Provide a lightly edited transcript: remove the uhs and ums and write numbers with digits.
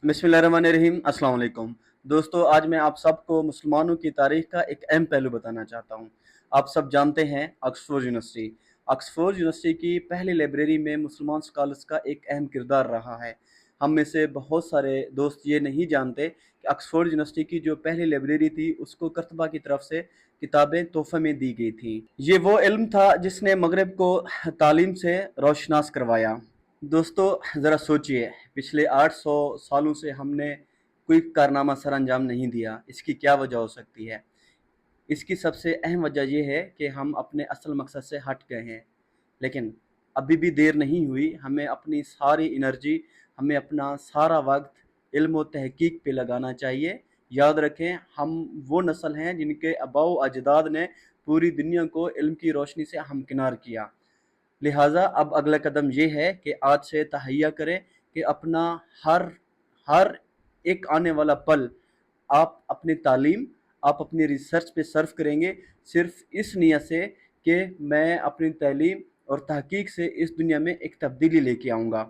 बिस्मिल्लाहिर्रहमानिर्रहीम। अस्सलाम वालेकुम दोस्तों, आज मैं आप सबको मुसलमानों की तारीख का एक अहम पहलू बताना चाहता हूँ। आप सब जानते हैं ऑक्सफोर्ड यूनिवर्सिटी की पहली लाइब्रेरी में मुसलमान स्कॉलर्स का एक अहम किरदार रहा है। हम में से बहुत सारे दोस्त ये नहीं जानते कि ऑक्सफोर्ड यूनिवर्सिटी की जो पहली लाइब्रेरी थी उसको करतबा की तरफ से किताबें तोहफे में दी गई थी। ये वो इल्म था जिसने मगरब को तालीम से रोशनास करवाया। दोस्तों ज़रा सोचिए, पिछले 800 सालों से हमने कोई कारनामा सर अंजाम नहीं दिया। इसकी क्या वजह हो सकती है? इसकी सबसे अहम वजह यह है कि हम अपने असल मकसद से हट गए हैं। लेकिन अभी भी देर नहीं हुई, हमें अपनी सारी एनर्जी, हमें अपना सारा वक्त इल्म और तहकीक पे लगाना चाहिए। याद रखें, हम वो नस्ल हैं जिनके आबाओ अजदाद ने पूरी दुनिया को इल्म की रोशनी से हमकिनार किया। लिहाजा अब अगला कदम ये है कि आज से तहैया करें कि अपना हर हर एक आने वाला पल आप अपनी तालीम, आप अपनी रिसर्च पे सर्व करेंगे, सिर्फ इस नीयत से कि मैं अपनी तालीम और तहकीक से इस दुनिया में एक तब्दीली लेके आऊँगा।